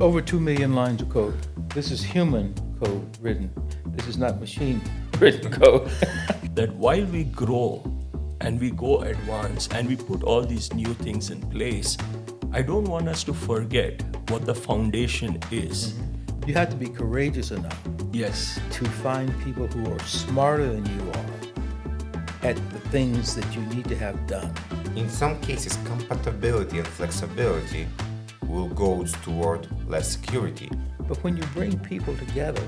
Over 2 million lines of code. This is human code written. This is not machine written code. That while we grow and we go advance and we put all these new things in place, I don't want us to forget what the foundation is. You have to be courageous enough Yes. to find people who are smarter than you are at the things that you need to have done. In some cases, compatibility and flexibility will go toward less security. But when you bring people together,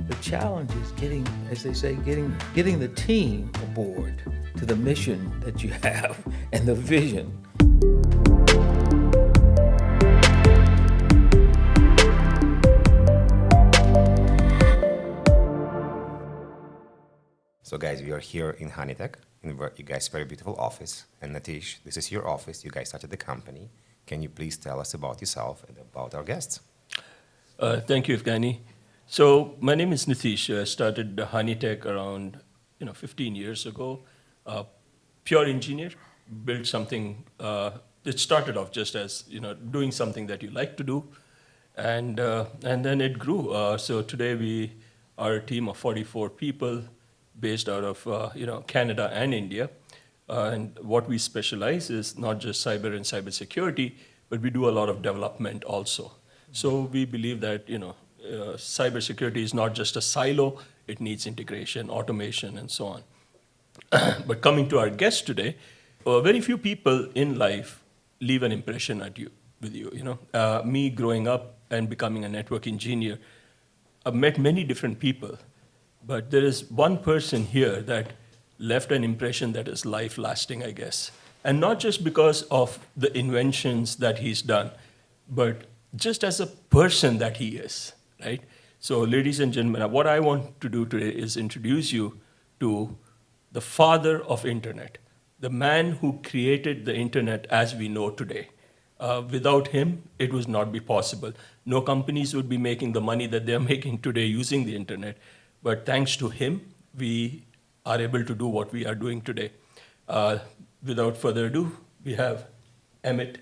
the challenge is getting, as they say, getting the team aboard to the mission that you have and the vision. So guys, we are here in HoneyTek, in you guys' very beautiful office. And Nitish, this is your office. You guys started the company. Can you please tell us about yourself and about our guests? Thank you, Evgeny. So my name is Nitish. I started HoneyTek around 15 years ago. Pure engineer, built something. It started off just as doing something that you like to do, and then it grew. So today we are a team of 44 people, based out of Canada and India. And what we specialize is not just cyber and cybersecurity, but we do a lot of development also. So we believe that cybersecurity is not just a silo; it needs integration, automation, and so on. But coming to our guest today, very few people in life leave an impression with you. Me growing up and becoming a network engineer, I've met many different people, but there is one person here that left an impression that is life-lasting, I guess. And not just because of the inventions that he's done, but just as a person that he is, right? So ladies and gentlemen, what I want to do today is introduce you to the father of internet, the man who created the internet as we know today. Without him, it would not be possible. No companies would be making the money that they're making today using the internet. But thanks to him, we are able to do what we are doing today. Without further ado, we have Emmit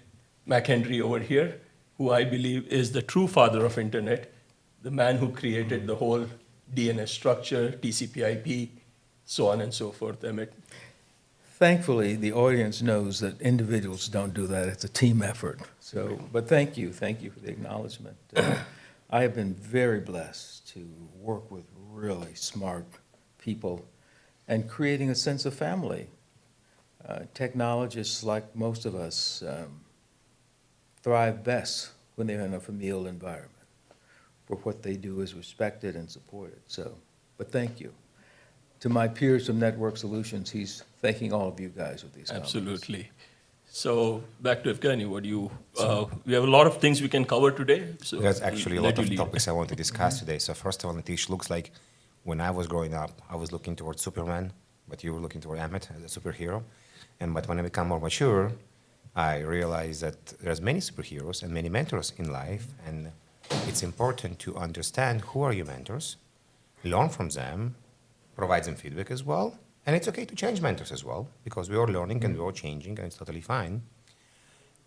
McHenry over here, who I believe is the true father of internet, the man who created the whole DNS structure, TCP/IP, so on and so forth. Emmit. Thankfully, the audience knows that individuals don't do that. It's a team effort. So, but thank you for the acknowledgement. I have been very blessed to work with really smart people and creating a sense of family. Technologists, like most of us, thrive best when they're in a familial environment, where what they do is respected and supported. So, but thank you. To my peers from Network Solutions, he's thanking all of you guys with these comments. Absolutely. So back to Evgeny, we have a lot of things we can cover today. So There's actually a lot of topics I want to discuss today. So first of all, Nitish, looks like when I was growing up, I was looking towards Superman, but you were looking toward Emmett as a superhero. But when I become more mature, I realized that there's many superheroes and many mentors in life, and it's important to understand who are your mentors, learn from them, provide them feedback as well, and it's okay to change mentors as well, because we are learning and we are changing, and it's totally fine.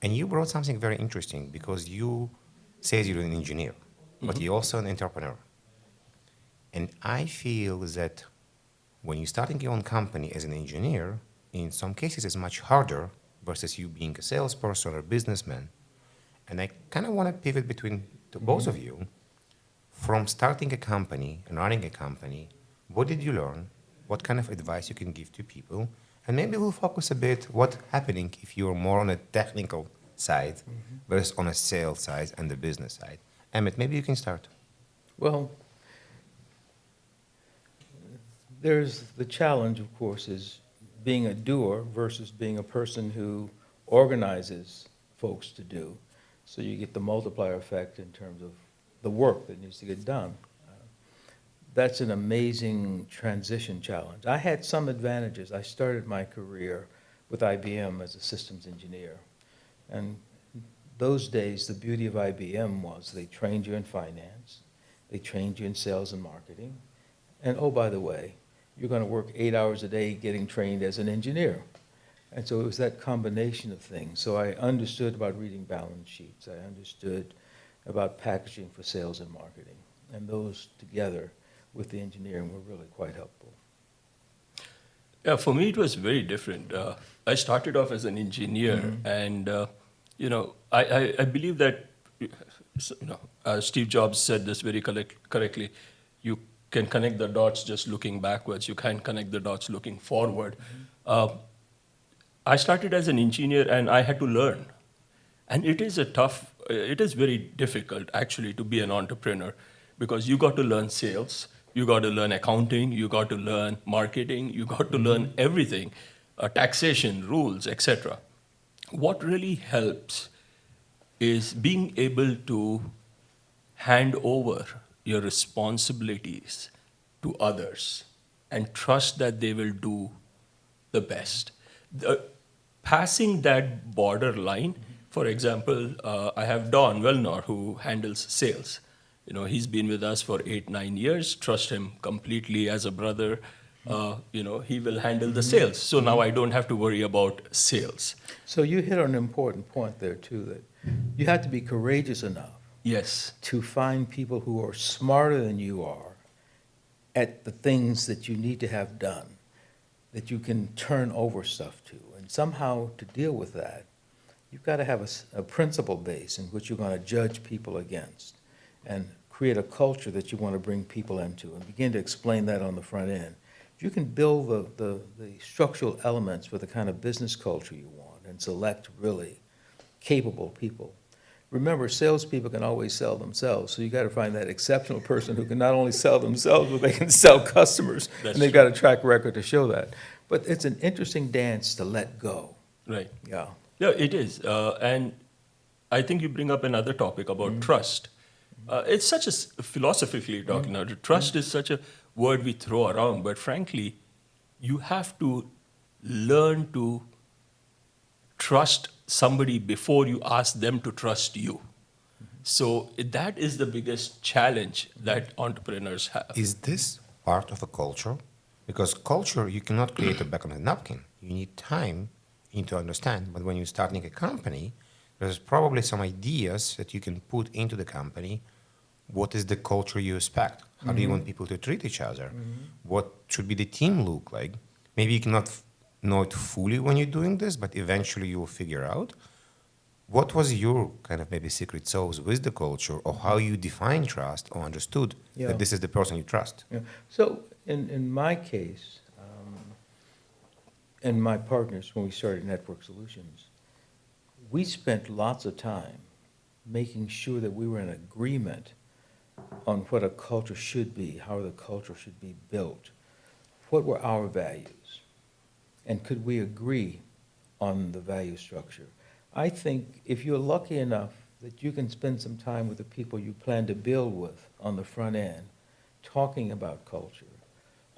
And you brought something very interesting, because you say you're an engineer, but you're also an entrepreneur. And I feel that when you're starting your own company as an engineer, in some cases it's much harder versus you being a salesperson or a businessman. And I kind of want to pivot between the both of you. From starting a company and running a company, what did you learn? What kind of advice you can give to people? And maybe we'll focus a bit what's happening if you're more on a technical side versus on a sales side and the business side. Emmett, maybe you can start. Well, there's the challenge, of course, is being a doer versus being a person who organizes folks to do. So you get the multiplier effect in terms of the work that needs to get done. That's an amazing transition challenge. I had some advantages. I started my career with IBM as a systems engineer. And those days, the beauty of IBM was they trained you in finance, they trained you in sales and marketing, and oh, by the way, you're going to work 8 hours a day getting trained as an engineer. And so it was that combination of things. So I understood about reading balance sheets. I understood about packaging for sales and marketing. And those together with the engineering were really quite helpful. Yeah, for me, it was very different. I started off as an engineer, and I believe that Steve Jobs said this very correctly. You can connect the dots just looking backwards. You can't connect the dots looking forward. I started as an engineer, and I had to learn. And it is very difficult actually to be an entrepreneur because you got to learn sales, you got to learn accounting, you got to learn marketing, you got to learn everything, taxation, rules, etc. What really helps is being able to hand over your responsibilities to others and trust that they will do the best. Passing that borderline, for example, I have Don Wellnor who handles sales. He's been with us for 8-9 years. Trust him completely as a brother. He will handle the sales. So now I don't have to worry about sales. So you hit on an important point there too, that you have to be courageous enough Yes. to find people who are smarter than you are at the things that you need to have done, that you can turn over stuff to. And somehow to deal with that, you've got to have a principle base in which you're going to judge people against and create a culture that you want to bring people into and begin to explain that on the front end. If you can build the structural elements for the kind of business culture you want and select really capable people. Remember, salespeople can always sell themselves, so you got to find that exceptional person who can not only sell themselves, but they can sell customers, That's and they've true. got a track record to show that. But it's an interesting dance to let go. Right. Yeah. Yeah, it is. And I think you bring up another topic about trust. It's such a, philosophically talking now, trust is such a word we throw around, but frankly, you have to learn to trust somebody before you ask them to trust you. So that is the biggest challenge that entrepreneurs have. Is this part of a culture? Because culture, you cannot create a back on a napkin. You need time, you need to understand. But when you're starting a company, there's probably some ideas that you can put into the company. What is the culture you expect? How do you want people to treat each other? What should be the team look like? Maybe you cannot know it fully when you're doing this, but eventually you will figure out. What was your kind of maybe secret sauce with the culture, or how you define trust or understood Yeah. that this is the person you trust? Yeah. So in my case, and my partners, when we started Network Solutions, we spent lots of time making sure that we were in agreement on what a culture should be, how the culture should be built, what were our values, and could we agree on the value structure. I think if you're lucky enough that you can spend some time with the people you plan to build with on the front end, talking about culture,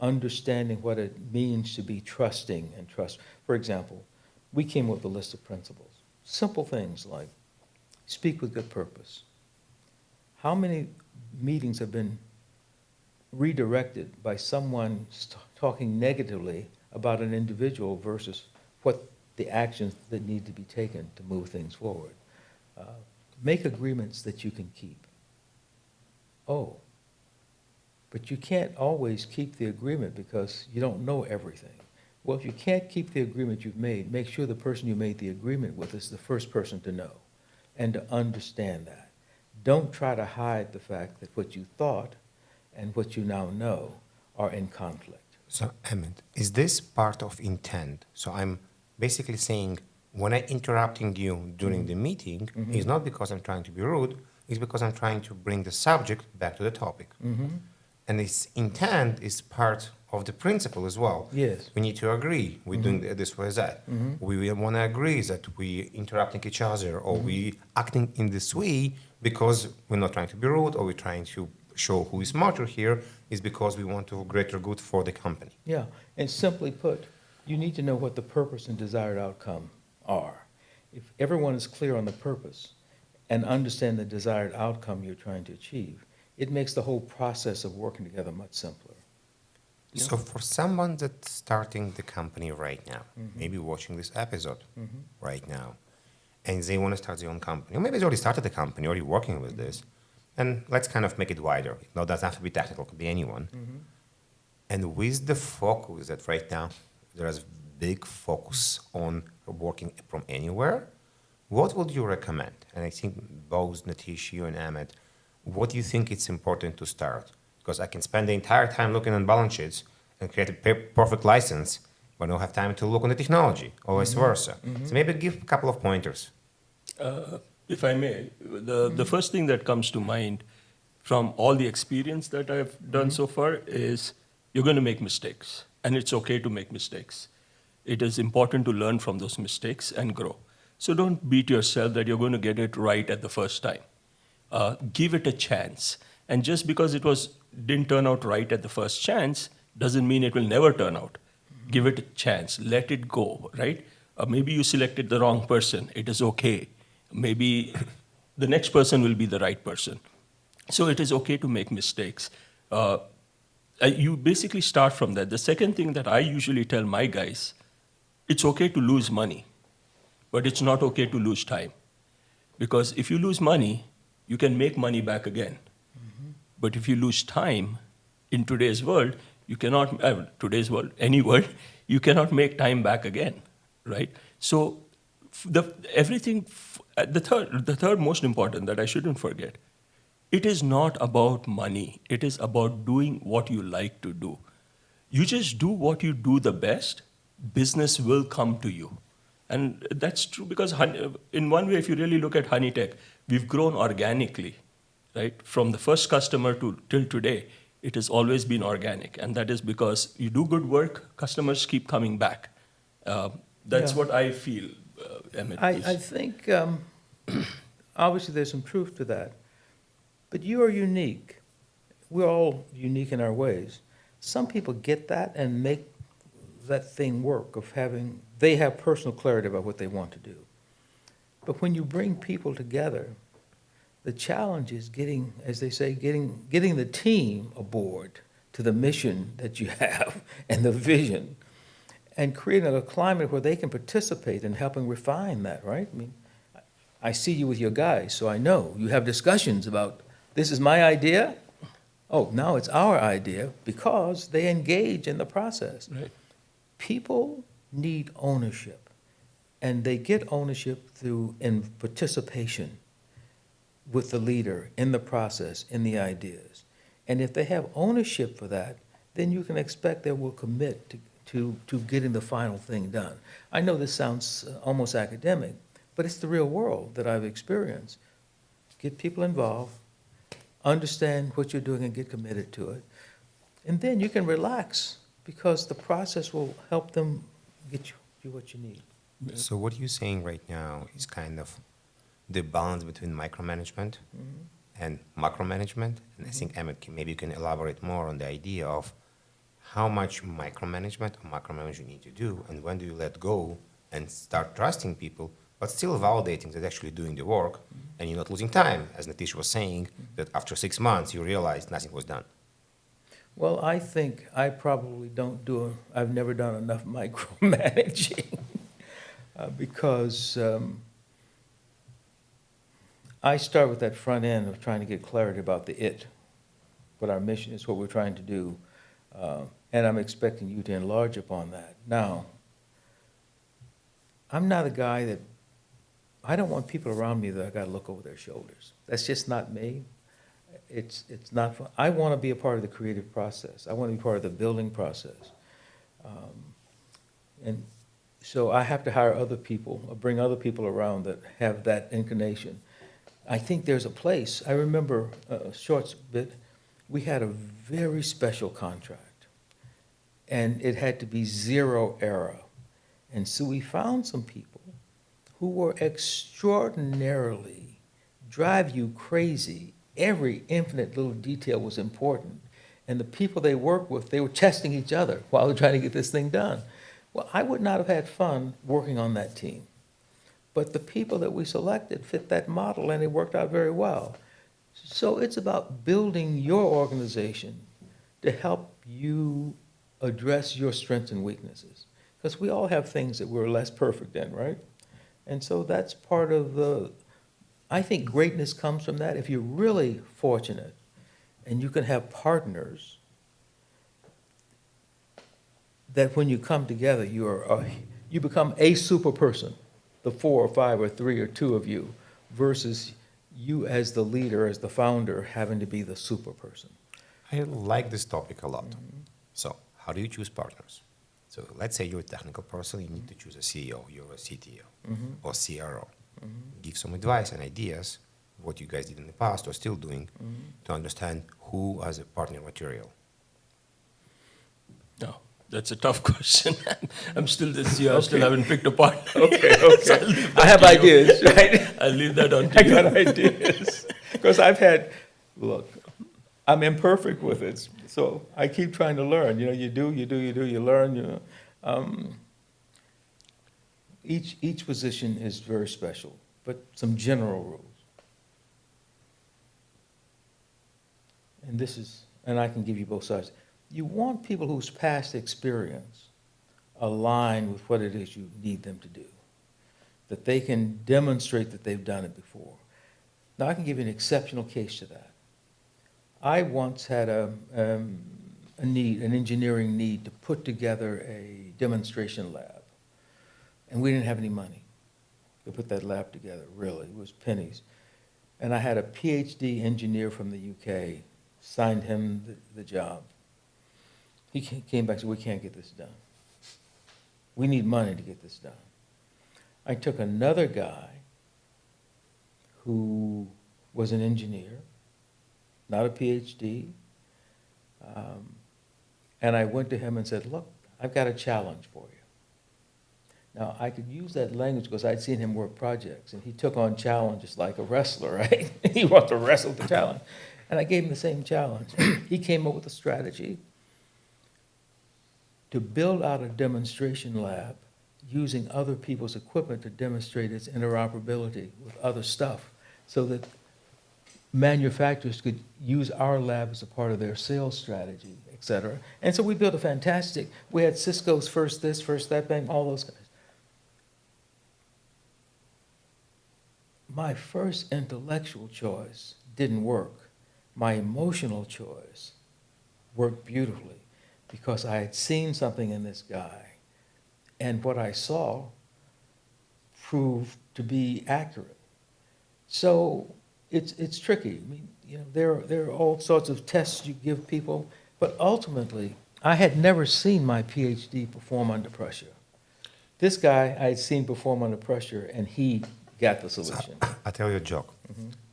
understanding what it means to be trusting and trust. For example, we came up with a list of principles. Simple things like speak with good purpose. How many meetings have been redirected by someone talking negatively about an individual versus what the actions that need to be taken to move things forward? Make agreements that you can keep. Oh, but you can't always keep the agreement because you don't know everything. Well, if you can't keep the agreement you've made, make sure the person you made the agreement with is the first person to know and to understand that. Don't try to hide the fact that what you thought and what you now know are in conflict. So, Emmett, is this part of intent? So I'm basically saying when I'm interrupting you during the meeting, it's not because I'm trying to be rude, it's because I'm trying to bring the subject back to the topic. And this intent is part of the principle as well. Yes. We need to agree we're doing this way, that. We want to agree that we interrupting each other or we acting in this way because we're not trying to be rude or we're trying to show who is smarter here, is because we want to greater good for the company. Yeah, and simply put, you need to know what the purpose and desired outcome are. If everyone is clear on the purpose and understand the desired outcome you're trying to achieve, it makes the whole process of working together much simpler. So for someone that's starting the company right now, maybe watching this episode right now, and they want to start their own company, or maybe they already started a company, already working with this, and let's kind of make it wider. No, it doesn't have to be technical, it could be anyone. And with the focus that right now there is big focus on working from anywhere, what would you recommend? And I think both Nitish, you and Emmett, what do you think it's important to start? Because I can spend the entire time looking at balance sheets and create a perfect license, but I don't have time to look on the technology, or vice versa. So maybe give a couple of pointers. If I may, the first thing that comes to mind from all the experience that I've done so far is you're going to make mistakes, and it's okay to make mistakes. It is important to learn from those mistakes and grow. So don't beat yourself that you're going to get it right at the first time. Give it a chance. And just because it didn't turn out right at the first chance doesn't mean it will never turn out. Give it a chance. Let it go, right? Maybe you selected the wrong person. It is okay. Maybe the next person will be the right person. So it is okay to make mistakes. You basically start from that. The second thing that I usually tell my guys, it's okay to lose money, but it's not okay to lose time. Because if you lose money, you can make money back again. But if you lose time in today's world, you cannot, any world, you cannot make time back again, right? So the third most important that I shouldn't forget, it is not about money. It is about doing what you like to do. You just do what you do the best, business will come to you. And that's true because in one way, if you really look at HoneyTek, we've grown organically, right? From the first customer till today, it has always been organic. And that is because you do good work, customers keep coming back. That's what I feel, Emmett. I think, obviously, there's some truth to that. But you are unique. We're all unique in our ways. Some people get that and make that thing work of they have personal clarity about what they want to do. But when you bring people together, the challenge is getting, as they say, getting the team aboard to the mission that you have and the vision, and creating a climate where they can participate in helping refine that, right? I mean, I see you with your guys, so I know. You have discussions about, this is my idea. Oh, now it's our idea, because they engage in the process. Right. People need ownership, and they get ownership in participation with the leader in the process, in the ideas. And if they have ownership for that, then you can expect they will commit to getting the final thing done. I know this sounds almost academic, but it's the real world that I've experienced. Get people involved, understand what you're doing and get committed to it. And then you can relax, because the process will help them get you what you need. So what you're saying right now is kind of the balance between micromanagement and macromanagement. And I think Emmett, maybe you can elaborate more on the idea of how much micromanagement or macromanagement you need to do, and when do you let go and start trusting people, but still validating that they're actually doing the work, and you're not losing time, as Nitish was saying, that after 6 months you realized nothing was done. Well, I think I probably I've never done enough micromanaging because I start with that front end of trying to get clarity about what our mission is, what we're trying to do, and I'm expecting you to enlarge upon that. Now, I'm not a guy I don't want people around me that I gotta look over their shoulders. That's just not me. It's not fun. I want to be a part of the creative process. I want to be part of the building process. And so I have to hire other people, or bring other people around that have that inclination. I think there's a place. I remember a short bit, we had a very special contract, and it had to be zero error. And so we found some people who were extraordinarily drive you crazy. Every infinite little detail was important. And the people they worked with, they were testing each other while they're trying to get this thing done. Well, I would not have had fun working on that team. But the people that we selected fit that model, and it worked out very well. So it's about building your organization to help you address your strengths and weaknesses. Because we all have things that we're less perfect in, right? And so that's part of I think greatness comes from that. If you're really fortunate and you can have partners that when you come together, you become a super person, the 4 or 5 or 3 or 2 of you, versus you as the leader, as the founder, having to be the super person. I like this topic a lot. So, how do you choose partners? So, let's say you're a technical person, you need to choose a CEO, you're a CTO or CRO. Give some advice and ideas, what you guys did in the past or still doing, to understand who has a partner material. No, that's a tough question. I'm still this year, I still haven't picked a partner. Okay. So I have ideas, right? I'll leave that on I to you. got ideas. Because look, I'm imperfect with it, so I keep trying to learn. You learn, Each position is very special, but some general rules. And I can give you both sides. You want people whose past experience align with what it is you need them to do, that they can demonstrate that they've done it before. Now, I can give you an exceptional case to that. I once had an engineering need to put together a demonstration lab, and we didn't have any money to put that lab together, really. It was pennies. And I had a PhD engineer from the UK, signed him the job. He came back and said, we can't get this done. We need money to get this done. I took another guy who was an engineer, not a PhD, and I went to him and said, look, I've got a challenge for you. Now, I could use that language because I'd seen him work projects, and he took on challenges like a wrestler, right? He wanted to wrestle the challenge. And I gave him the same challenge. He came up with a strategy to build out a demonstration lab using other people's equipment to demonstrate its interoperability with other stuff so that manufacturers could use our lab as a part of their sales strategy, et cetera. And so we built we had Cisco's first this, first that, bang, all those guys. My first intellectual choice didn't work. My emotional choice worked beautifully because I had seen something in this guy, and what I saw proved to be accurate. So it's tricky. I mean, there are all sorts of tests you give people, but ultimately, I had never seen my PhD perform under pressure. This guy I had seen perform under pressure, and he got the solution. I'll tell you a joke.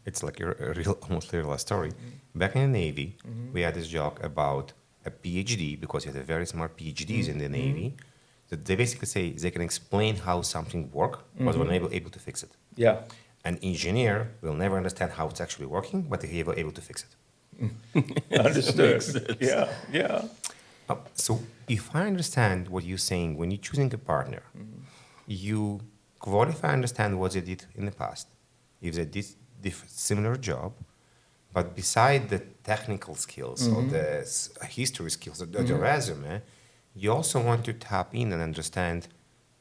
It's like a real, almost real story. Back in the Navy, we had this joke about a PhD, because you had very smart PhDs in the Navy, that they basically say they can explain how something works, but we're not able to fix it. Yeah. An engineer will never understand how it's actually working, but he's able to fix it. Understood. Yeah. So if I understand what you're saying, when you're choosing a partner, you qualify, understand what they did in the past, if they did similar job, but beside the technical skills or the history skills, or the resume, you also want to tap in and understand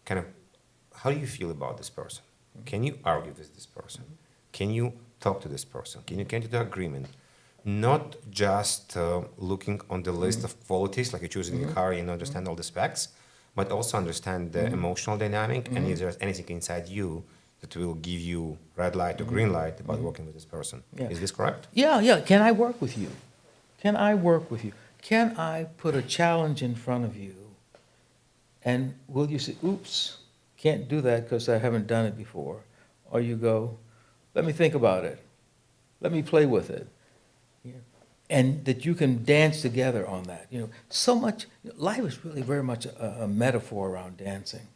kind of how do you feel about this person? Can you argue with this person? Can you talk to this person? Can you get to the agreement? Not just looking on the list of qualities, like you're choosing a car and understand all the specs, but also understand the emotional dynamic and if there's anything inside you that will give you red light or green light about working with this person. Yeah. Is this correct? Yeah. Can I work with you? Can I put a challenge in front of you? And will you say, oops, can't do that because I haven't done it before? Or you go, let me think about it. Let me play with it. And that you can dance together on that. So much, life is really very much a metaphor around dancing.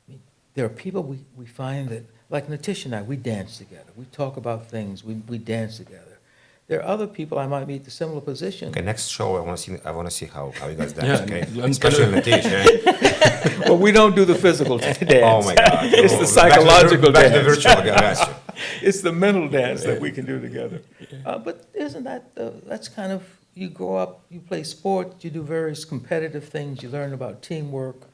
I mean, there are people we find that, like Natish and I, we dance together. We talk about things, we dance together. There are other people I might meet in a similar position. Okay, next show I want to see how you guys dance. Yeah, Okay, I'm especially Natish. Eh? Well, we don't do the physical dance. Oh my God! It's the psychological back dance. to the virtual. I got you. It's the mental dance that we can do together. But isn't that's kind of, you grow up, you play sport, you do various competitive things, you learn about teamwork.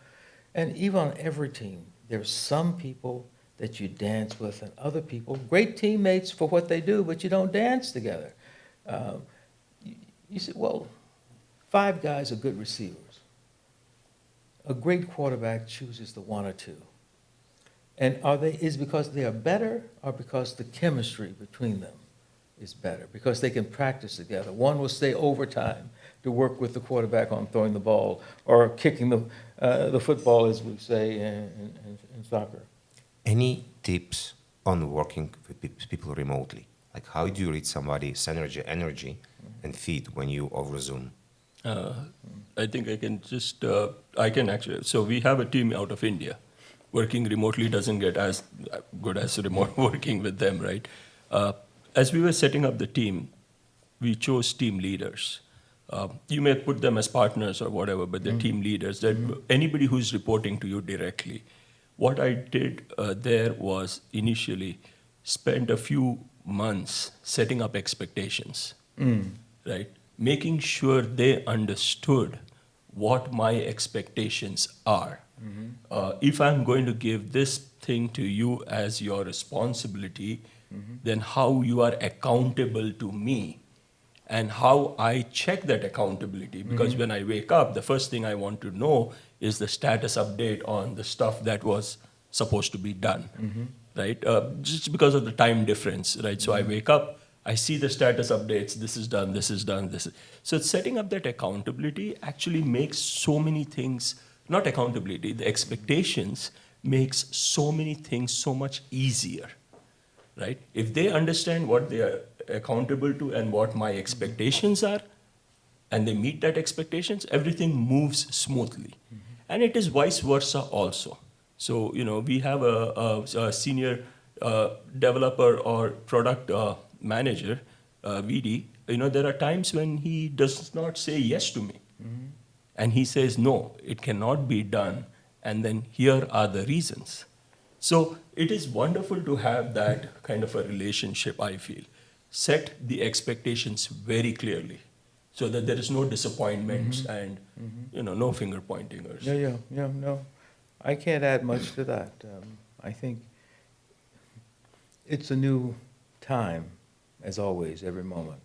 And even on every team, there's some people that you dance with, and other people, great teammates for what they do, but you don't dance together. You say, well, 5 guys are good receivers. A great quarterback chooses the 1 or 2. And is it because they are better, or because the chemistry between them is better? Because they can practice together. One will stay overtime to work with the quarterback on throwing the ball, or kicking the football, as we say in soccer. Any tips on working with people remotely? Like, how do you read somebody's energy and feed when you over Zoom? I think I can actually, so we have a team out of India. Working remotely doesn't get as good as remote working with them, right? As we were setting up the team, we chose team leaders. You may put them as partners or whatever, but they're team leaders, that anybody who's reporting to you directly. What I did there was initially spend a few months setting up expectations, right? Making sure they understood what my expectations are. If I'm going to give this thing to you as your responsibility, then how you are accountable to me, and how I check that accountability. Because when I wake up, the first thing I want to know is the status update on the stuff that was supposed to be done, right? Just because of the time difference, right? So I wake up, I see the status updates, this is done, this is done, this is. So setting up that accountability actually makes so many things, not accountability, the expectations makes so many things so much easier, right? If they understand what they are accountable to and what my expectations are, and they meet that expectations, everything moves smoothly. And it is vice versa also. So, we have a senior developer or product manager, VD. There are times when he does not say yes to me. And he says, no, it cannot be done. And then here are the reasons. So it is wonderful to have that kind of a relationship, I feel. Set the expectations very clearly so that there is no disappointments and, no finger pointing. No. I can't add much to that. I think it's a new time, as always, every moment.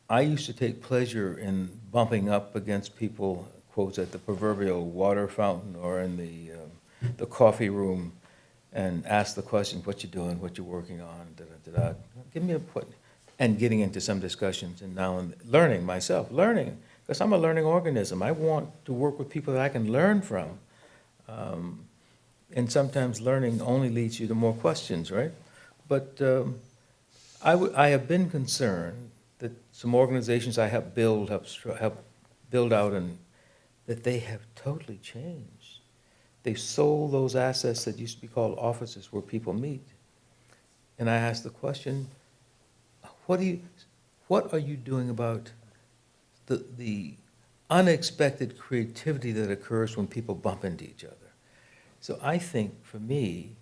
I used to take pleasure in bumping up against people, quotes, at the proverbial water fountain or in the coffee room, and ask the question, what you doing, what you working on, da-da-da-da. Give me a put, and getting into some discussions, and now learning myself, because I'm a learning organism. I want to work with people that I can learn from. And sometimes learning only leads you to more questions, right? But I have been concerned that some organizations I help build out, and that they have totally changed. They've sold those assets that used to be called offices where people meet. And I asked the question, what are you doing about the unexpected creativity that occurs when people bump into each other? So I think, for me,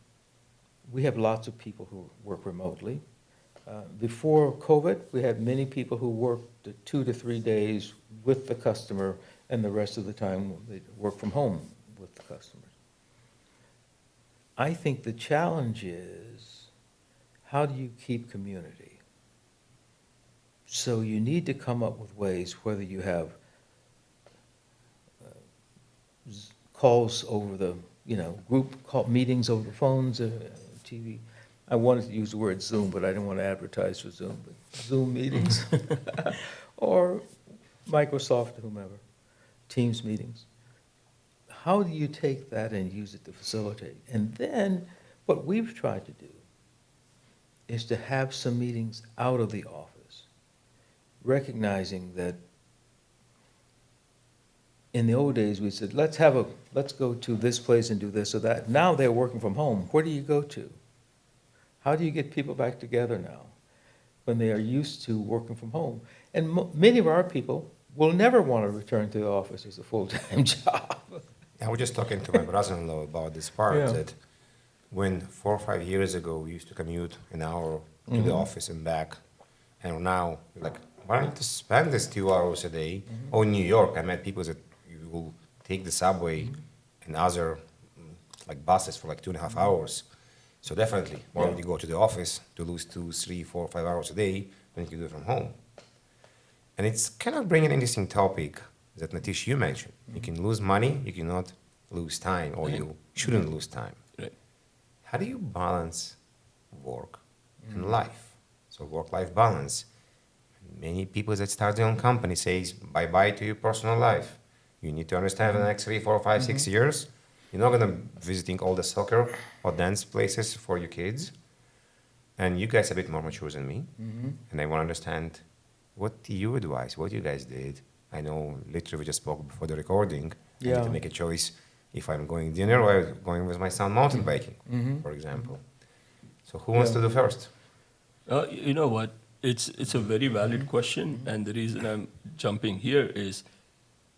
we have lots of people who work remotely. Before COVID, we had many people who worked 2 to 3 days with the customer, and the rest of the time they work from home with the customers. I think the challenge is, how do you keep community? So you need to come up with ways, whether you have calls over the, group call meetings over the phones, TV. I wanted to use the word Zoom, but I didn't want to advertise for Zoom. But Zoom meetings, or Microsoft, whomever, Teams meetings. How do you take that and use it to facilitate? And then what we've tried to do is to have some meetings out of the office, recognizing that in the old days we said, let's go to this place and do this or that. Now they're working from home. Where do you go to? How do you get people back together now when they are used to working from home? And many of our people will never want to return to the office as a full-time job. I was just talking to my brother-in-law about this part, that when 4 or 5 years ago we used to commute an hour to the office and back, and now like, why don't you spend this 2 hours a day? Or in New York, I met people that you will take the subway and other like buses for like 2.5 hours. So definitely, why would you go to the office to lose 2, 3, 4, 5 hours a day when you can do it from home? And it's kind of bringing an interesting topic that Natish, you mentioned. You can lose money, you cannot lose time, or you shouldn't lose time. Right. How do you balance work and life? So work-life balance. Many people that start their own company says bye-bye to your personal life. You need to understand the next 3, 4, 5, 6 years, you're not gonna be visiting all the soccer or dance places for your kids. And you guys are a bit more mature than me. And I want to understand what you advise, what you guys did. I know literally we just spoke before the recording. I need to make a choice if I'm going dinner or going with my son mountain biking, for example. So who wants to do first? You know what? It's a very valid question, and the reason I'm jumping here is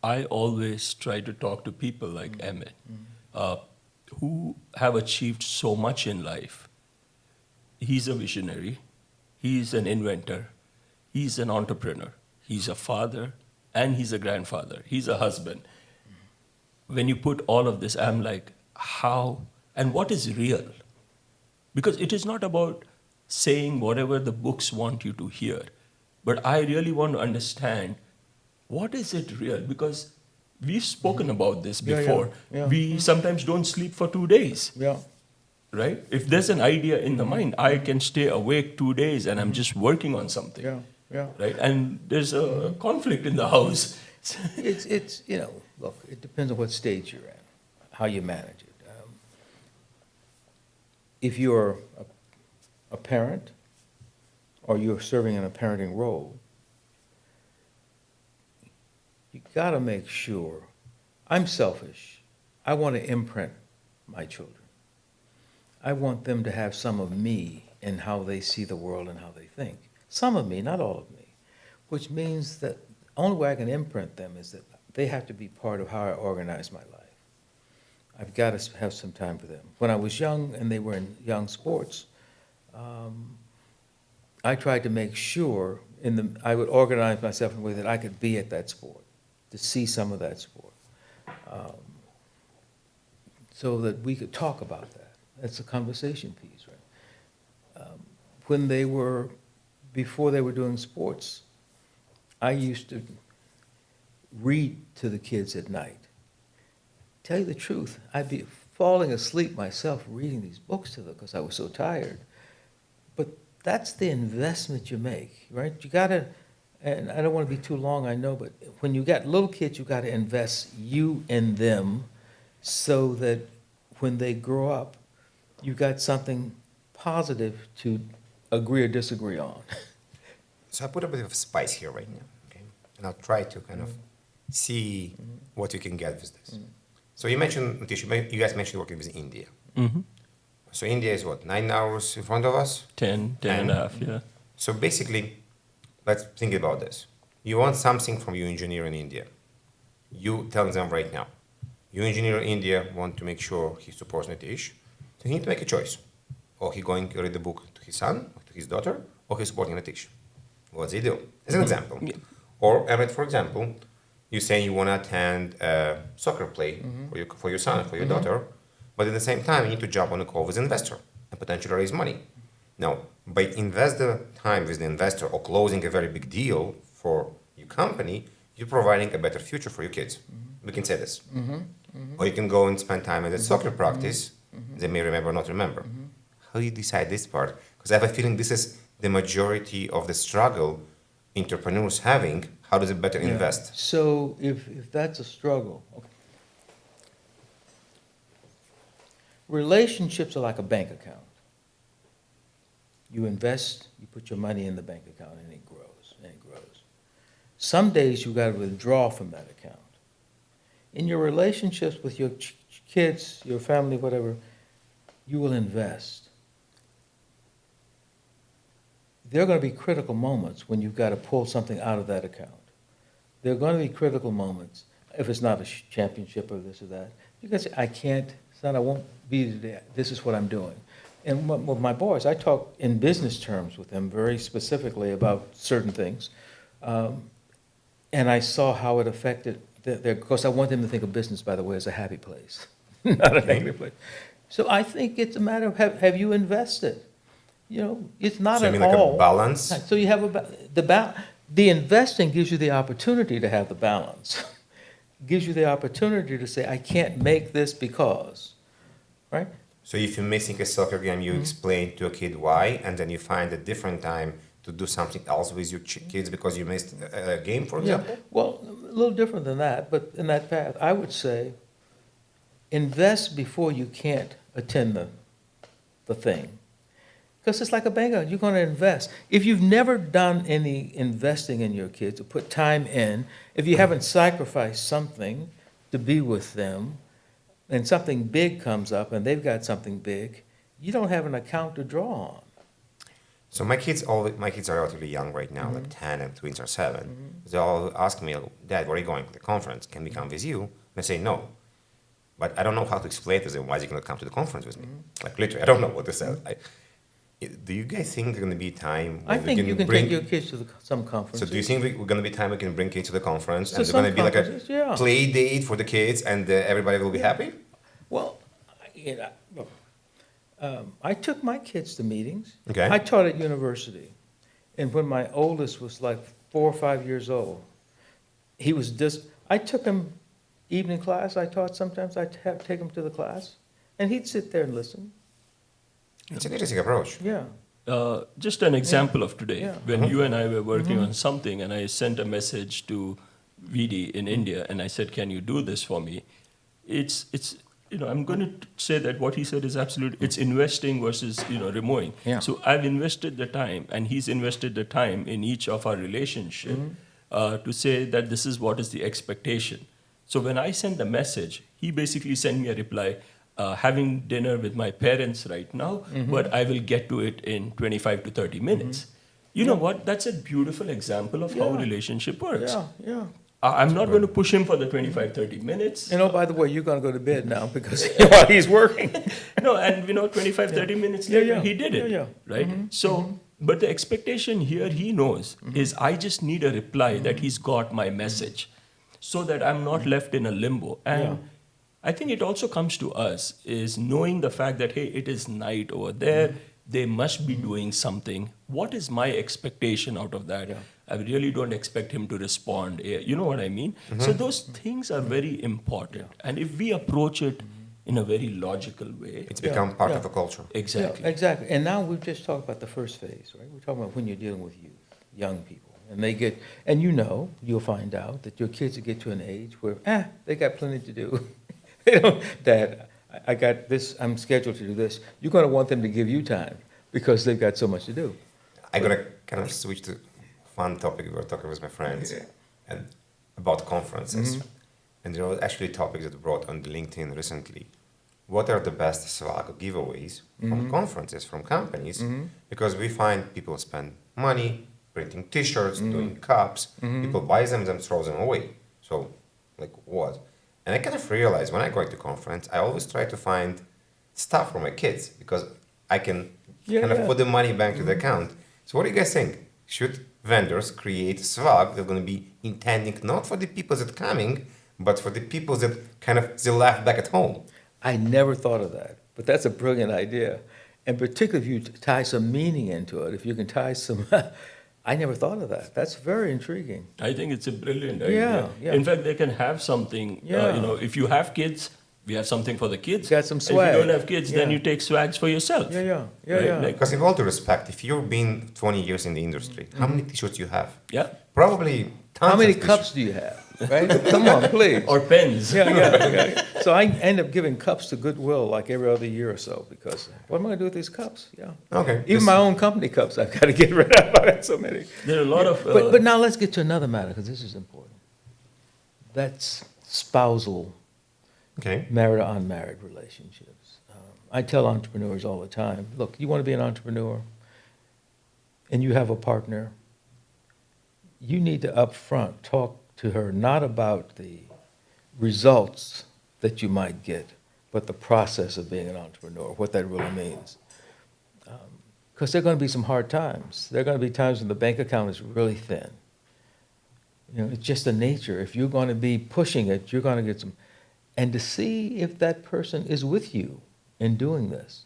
I always try to talk to people like Emmett, who have achieved so much in life. He's a visionary, he's an inventor, he's an entrepreneur, he's a father, and he's a grandfather, he's a husband. When you put all of this, I'm like, how and what is real? Because it is not about saying whatever the books want you to hear, but I really want to understand what is it real? Because we've spoken about this before. We sometimes don't sleep for 2 days. Right? If there's an idea in the mind, I can stay awake 2 days and I'm just working on something. Right? And there's a conflict in the house. It's look, it depends on what stage you're at, how you manage it. If you're a parent or you're serving in a parenting role, you got to make sure. I'm selfish. I want to imprint my children. I want them to have some of me in how they see the world and how they think. Some of me, not all of me, which means that the only way I can imprint them is that they have to be part of how I organize my life. I've got to have some time for them. When I was young and they were in young sports, I tried to make sure I would organize myself in a way that I could be at that sport, to see some of that sport, so that we could talk about that. That's a conversation piece, right? Before they were doing sports, I used to read to the kids at night. Tell you the truth, I'd be falling asleep myself reading these books to them because I was so tired. But that's the investment you make, right? You gotta, and I don't want to be too long, I know, but when you got little kids, you got to invest you in them so that when they grow up, you got something positive to agree or disagree on. So I put a bit of spice here right now, okay? And I'll try to kind of see what you can get with this. So you mentioned, Natish, you guys mentioned working with India. So India is what, 9 hours in front of us? 10 and a half, yeah. So basically, let's think about this. You want something from your engineer in India. You tell them right now. Your engineer in India want to make sure he supports Natish. So he need to make a choice. Or he going to read the book to his son, or to his daughter, or he's supporting Natish. What's he do? As an example. Or Emmett, for example, you say you want to attend a soccer play for your son, for your daughter, but at the same time, you need to jump on a call with an investor and potentially raise money. Now, by invest the time with the investor or closing a very big deal for your company, you're providing a better future for your kids. We can say this. Or you can go and spend time at the soccer practice. They may remember or not remember. How do you decide this part? Because I have a feeling this is the majority of the struggle entrepreneurs having. How does it better invest? So if that's a struggle, okay. Relationships are like a bank account. You invest, you put your money in the bank account, and it grows, and it grows. Some days you got to withdraw from that account. In your relationships with your kids, your family, whatever, you will invest. There are going to be critical moments when you've got to pull something out of that account. There are going to be critical moments, if it's not a championship or this or that. You can say, I can't, son, I won't be today. This is what I'm doing. And with my boys, I talk in business terms with them very specifically about certain things. And I saw how it affected because I want them to think of business, by the way, as a happy place. not a Okay. negative place. So I think it's a matter of have you invested? You know, it's not So you an mean like all. a balance? So you have the investing gives you the opportunity to have the balance. Gives you the opportunity to say, I can't make this because, right? So if you're missing a soccer game, you explain to a kid why, and then you find a different time to do something else with your kids because you missed a game, for Yeah, example? well, a little different than that, but in that path, I would say, invest before you can't attend the thing. Because it's like a bank account, you're gonna invest. If you've never done any investing in your kids, or put time in, if you haven't sacrificed something to be with them, and something big comes up and they've got something big, you don't have an account to draw on. So my kids are relatively young right now, like 10 and twins are 7. They all ask me, Dad, where are you going to the conference? Can we come with you? And I say no. But I don't know how to explain to them why they cannot come to the conference with me. Like literally, I don't know what to say. Do you guys think there's going to be time I when we think can you can bring... take your kids to some So conferences. do you think we're going to be time we can bring kids to the conference To and there's some going to be like a conferences, yeah. play date for the kids and everybody will be happy? Well, you know, look, I took my kids to meetings. Okay. I taught at university, and when my oldest was like 4 or 5 years old, he was I took him evening class, I taught sometimes, I'd take him to the class, and he'd sit there and listen, It's an interesting approach. yeah. Just an example of today, Yeah. when you and I were working on something, and I sent a message to VD in India, and I said, "Can you do this for me?" It's I'm going to say that what he said is absolute. It's investing versus removing. Yeah. So I've invested the time, and he's invested the time in each of our relationship to say that this is what is the expectation. So when I sent the message, he basically sent me a reply. Having dinner with my parents right now, but I will get to it in 25 to 30 minutes. You know what? That's a beautiful example of how Yeah. relationship works. Yeah, yeah. I'm not going to push him for the 25, 30 minutes. And oh, by the way, you're gonna go to bed now because while he's working. No, and 25, 30 minutes Yeah, later, yeah. he did it. Yeah, yeah. Right? So, but the expectation here, he knows, is I just need a reply that he's got my message so that I'm not left in a limbo. And Yeah. I think it also comes to us is knowing the fact that, hey, it is night over there. They must be doing something. What is my expectation out of that? Yeah. I really don't expect him to respond. You know what I mean? So those things are very important. And if we approach it in a very logical way, It's become part yeah. of a culture. exactly. Yeah, exactly. And now we've just talked about the first phase, right? We're talking about when you're dealing with youth, young people. And and you'll find out that your kids will get to an age where, they got plenty to do. They don't, Dad, I got this, I'm scheduled to do this. You're gonna want them to give you time because they've got so much to do. I'm going to kind of switch to fun topic. We were talking with my friends and about conferences. And there were actually topics that brought on LinkedIn recently. What are the best swag giveaways from conferences, from companies? Because we find people spend money printing T-shirts, doing cups. People buy them, then throw them away. So, like what? And I kind of realized when I go to conference, I always try to find stuff for my kids because I can kind of put the money back to the account. So what do you guys think? Should vendors create swag that's going to be intending not for the people that are coming, but for the people that kind of they left back at home? I never thought of that, but that's a brilliant idea. And particularly if you tie some meaning into it, if you can tie some, I never thought of that. That's very intriguing. I think it's a brilliant idea. Yeah. In fact, they can have something, Yeah. if you have kids, we have something for the kids. Got some If swag. you don't have kids, then Yeah. you take swags for yourself. Yeah. Right, like- Because with all due respect, if you've been 20 years in the industry, how many T-shirts you have? Yeah. Probably tons How many of cups do you have, right? Come on, please. Or pens. Yeah. So I end up giving cups to Goodwill like every other year or so because what am I going to do with these cups? Yeah. Okay. Even my own company cups, I've got to get rid of. I got so many. There are a lot of... But now let's get to another matter because this is important. That's spousal, Okay. married or unmarried relationships. I tell entrepreneurs all the time, look, you want to be an entrepreneur and you have a partner, you need to upfront talk to her not about the results that you might get, but the process of being an entrepreneur, what that really means. Because there are going to be some hard times. There are going to be times when the bank account is really thin. You know, it's just the nature. If you're going to be pushing it, you're going to get some. and to see if that person is with you in doing this.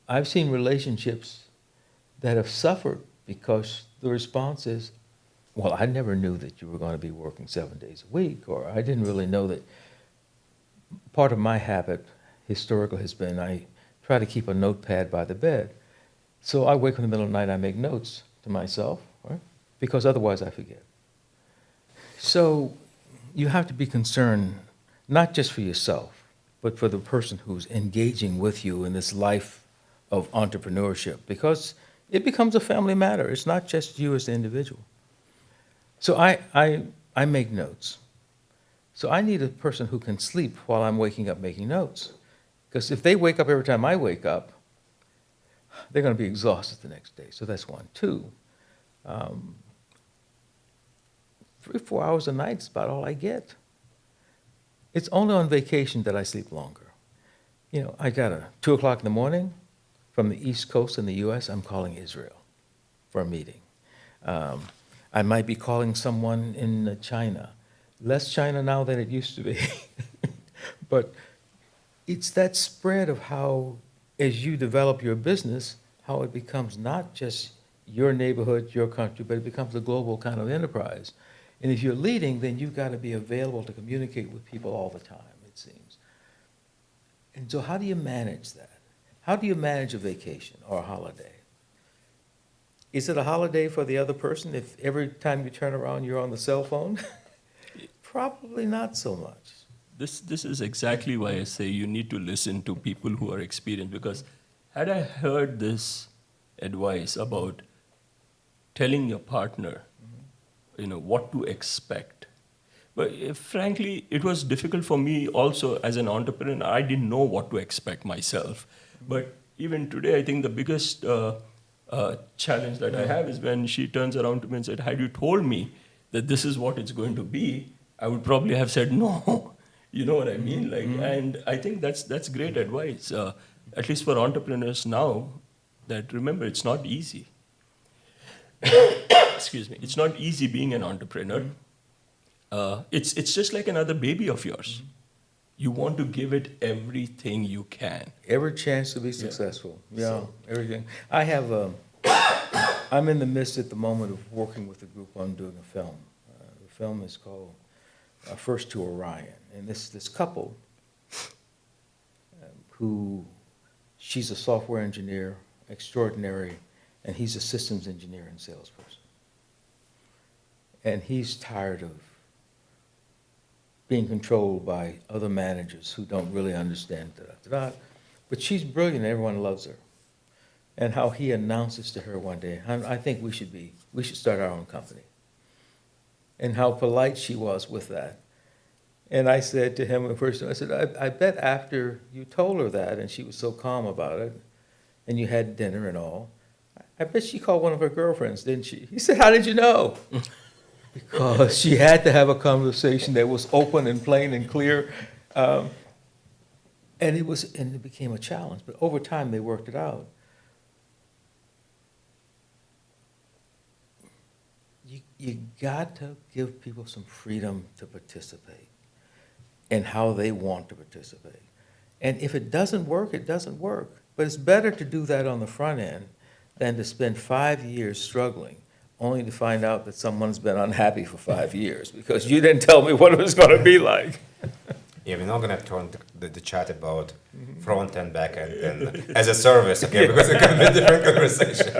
I've seen relationships that have suffered because the response is, well, I never knew that you were going to be working 7 days a week, or I didn't really know that. Part of my habit, historical, has been I try to keep a notepad by the bed. So I wake up in the middle of the night, I make notes to myself, right? Because otherwise I forget. So you have to be concerned, not just for yourself, but for the person who's engaging with you in this life of entrepreneurship, because it becomes a family matter. It's not just you as the individual. So I make notes. So I need a person who can sleep while I'm waking up making notes. Because if they wake up every time I wake up, they're going to be exhausted the next day. So that's one. Two, 3 or 4 hours a night is about all I get. It's only on vacation that I sleep longer. You know, I got 2 o'clock in the morning from the East Coast in the U.S., I'm calling Israel for a meeting. I might be calling someone in China. Less China now than it used to be. But it's that spread of how, as you develop your business, how it becomes not just your neighborhood, your country, but it becomes a global kind of enterprise. And if you're leading, then you've got to be available to communicate with people all the time, it seems. And so how do you manage that? How do you manage a vacation or a holiday? Is it a holiday for the other person if every time you turn around you're on the cell phone? Probably not so much. This is exactly why I say you need to listen to people who are experienced, because had I heard this advice about telling your partner, what to expect, but frankly, it was difficult for me also as an entrepreneur. I didn't know what to expect myself. But even today, I think the biggest challenge that I have is when she turns around to me and said, had you told me that this is what it's going to be, I would probably have said no. You know what I mean? And I think that's great advice, at least for entrepreneurs now, that remember, it's not easy. Excuse me. It's not easy being an entrepreneur. It's just like another baby of yours. You want to give it everything you can. Every chance to be successful. Yeah, everything. I have, I'm in the midst at the moment of working with a group on doing a film. The film is called First to Orion. And this couple who, she's a software engineer, extraordinary, and he's a systems engineer and salesperson. And he's tired of being controlled by other managers who don't really understand but she's brilliant and everyone loves her. And how he announces to her one day, I think we should start our own company. And how polite she was with that. And I said to him at first, I said, I bet after you told her that and she was so calm about it, and you had dinner and all, I bet she called one of her girlfriends, didn't she? He said, how did you know? Because she had to have a conversation that was open and plain and clear. And it became a challenge. But over time, they worked it out. You got to give people some freedom to participate in how they want to participate. And if it doesn't work, it doesn't work. But it's better to do that on the front end than to spend 5 years struggling only to find out that someone's been unhappy for 5 years because you didn't tell me what it was going to be like. Yeah, we're not going to turn the chat about front end, back end, and as a service, okay, because it's going to be a different conversation.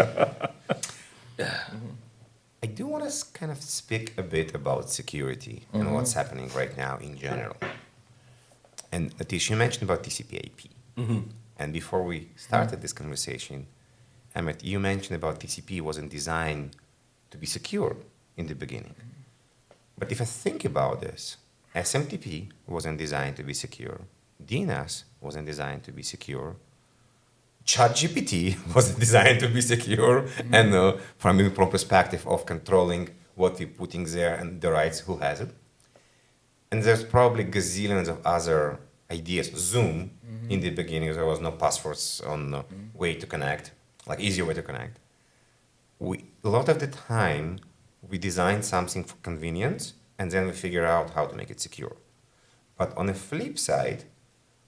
I do want to kind of speak a bit about security and what's happening right now in general. And Natish, you mentioned about TCP/IP. And before we started this conversation, Emmett, you mentioned about TCP wasn't designed to be secure in the beginning. But if I think about this, SMTP wasn't designed to be secure. DNS wasn't designed to be secure. ChatGPT wasn't designed to be secure. And from a perspective of controlling what we're putting there and the rights, who has it. And there's probably gazillions of other ideas. Zoom, in the beginning, there was no passwords on the way to connect, like easier way to connect. A lot of the time, we design something for convenience, and then we figure out how to make it secure. But on the flip side,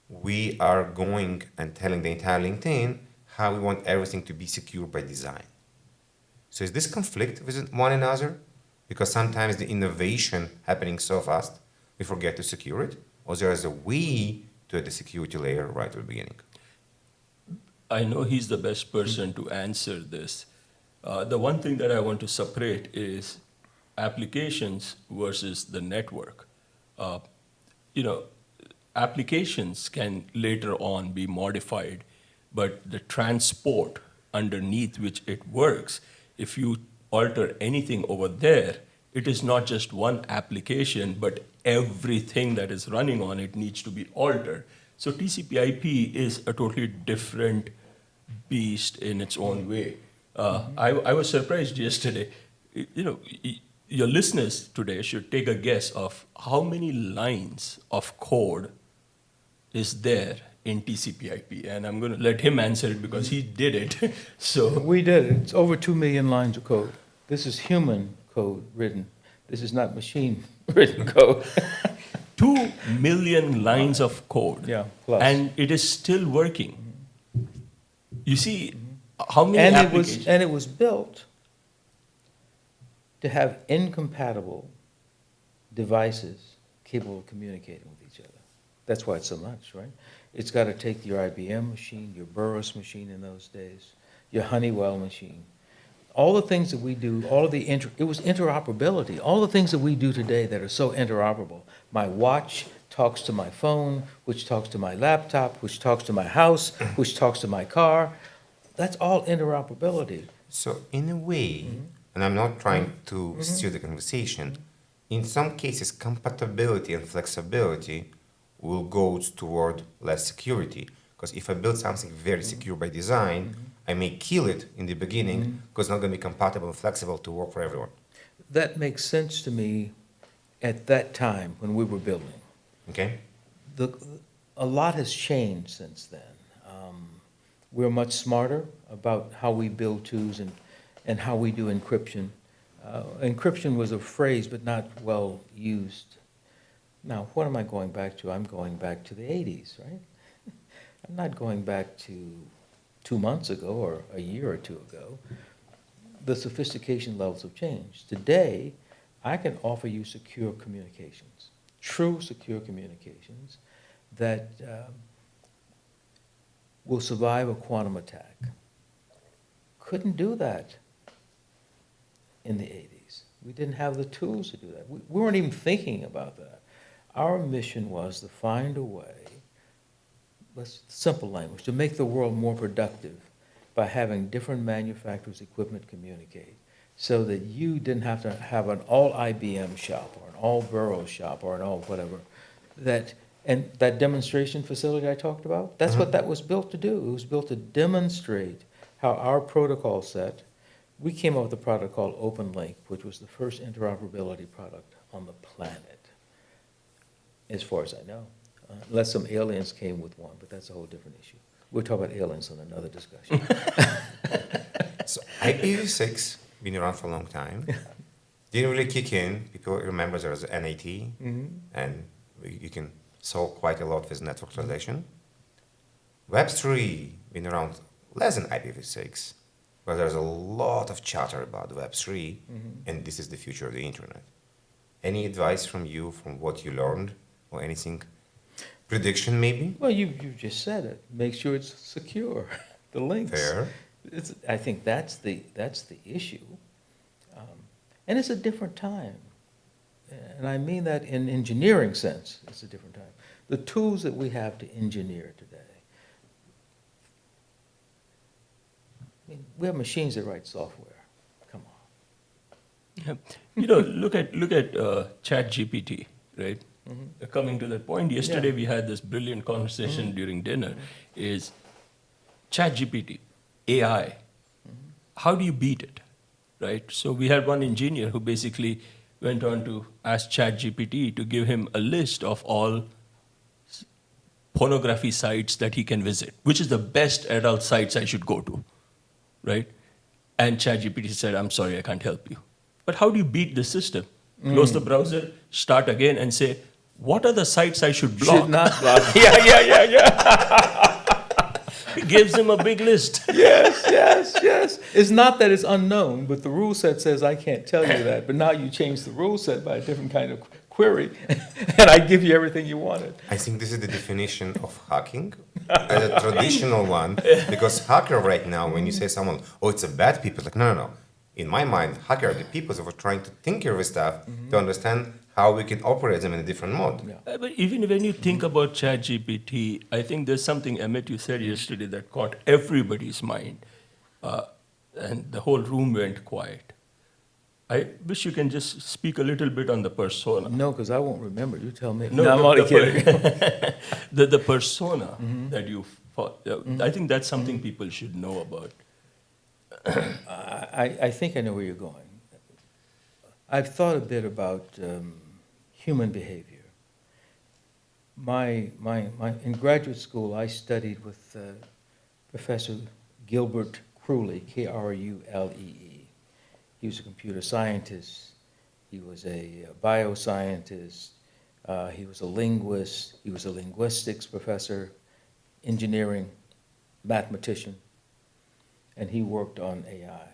we are going and telling the entire LinkedIn how we want everything to be secure by design. So is this conflict with one another? Because sometimes the innovation happening so fast, we forget to secure it, or there is a way to the security layer right at the beginning. I know he's the best person to answer this. The one thing that I want to separate is applications versus the network. You know, applications can later on be modified, but the transport underneath which it works, if you alter anything over there, it is not just one application, but everything that is running on it needs to be altered. So TCP/IP is a totally different beast in its own way. I was surprised yesterday. You know, your listeners today should take a guess of how many lines of code is there in TCP/IP, and I'm going to let him answer it because he did it. So We did it. It's over 2 million lines of code. This is human code written. This is not machine written code. 2 million lines of code, Yeah, plus. and it is still working. You see, how many And applications? it was built to have incompatible devices capable of communicating with each other. That's why it's so much, right? It's got to take your IBM machine, your Burroughs machine in those days, your Honeywell machine. All the things that we do, it was interoperability. All the things that we do today that are so interoperable. My watch talks to my phone, which talks to my laptop, which talks to my house, which talks to my car. That's all interoperability. So in a way, and I'm not trying to steer the conversation, in some cases, compatibility and flexibility will go toward less security. Because if I build something very secure by design, I may kill it in the beginning because it's not going to be compatible and flexible to work for everyone. That makes sense to me at that time when we were building. Okay? A lot has changed since then. We're much smarter about how we build tools and how we do encryption. Encryption was a phrase, but not well used. Now, what am I going back to? I'm going back to the 80s, right? I'm not going back to 2 months ago or a year or two ago. The sophistication levels have changed. Today, I can offer you secure communications, true secure communications that will survive a quantum attack. Couldn't do that in the 80s. We didn't have the tools to do that. We weren't even thinking about that. Our mission was to find a way, simple language, to make the world more productive by having different manufacturers' equipment communicate so that you didn't have to have an all IBM shop or an all Burroughs shop or an all whatever. And that demonstration facility I talked about, that's what that was built to do. It was built to demonstrate how our protocol set, we came up with a product called OpenLink, which was the first interoperability product on the planet, as far as I know. Unless some aliens came with one, but that's a whole different issue. We'll talk about aliens on another discussion. So IPv6, been around for a long time. Didn't really kick in. People remember there was NAT, and you can solve quite a lot with network translation. Web3 been around less than IPv6, but there's a lot of chatter about Web3, and this is the future of the internet. Any advice from you from what you learned or anything? Prediction maybe? Well, you just said it. Make sure it's secure, the links. Fair. I think that's the issue. And it's a different time. And I mean that in engineering sense, it's a different time. The tools that we have to engineer today. I mean, we have machines that write software. Come on. Yeah. You know, look at ChatGPT, right? Coming to that point, yesterday we had this brilliant conversation during dinner. Is ChatGPT, AI, how do you beat it, right? So we had one engineer who basically went on to ask ChatGPT to give him a list of all pornography sites that he can visit, which is the best adult sites I should go to, right? And ChatGPT said, I'm sorry, I can't help you. But how do you beat the system? Close the browser, start again, and say, what are the sites I should block? Should not block. Yeah. It gives them a big list. Yes. It's not that it's unknown, but the rule set says I can't tell you that. But now you change the rule set by a different kind of query, and I give you everything you wanted. I think this is the definition of hacking, a traditional one, because hacker right now, when you say someone, oh, it's a bad people, like, no. In my mind, hacker are the people who are trying to tinker with stuff to understand how we can operate them in a different mode. Yeah. But even when you think about ChatGPT, I think there's something, Emmett, you said yesterday that caught everybody's mind, and the whole room went quiet. I wish you can just speak a little bit on the persona. No, because I won't remember. You tell me. No, I'm only kidding. The persona that you fought, I think that's something people should know about. I think I know where you're going. I've thought a bit about human behavior. In graduate school, I studied with Professor Gilbert Crewley, Krulee. He was a computer scientist. He was a bioscientist. He was a linguist. He was a linguistics professor, engineering, mathematician, and he worked on AI.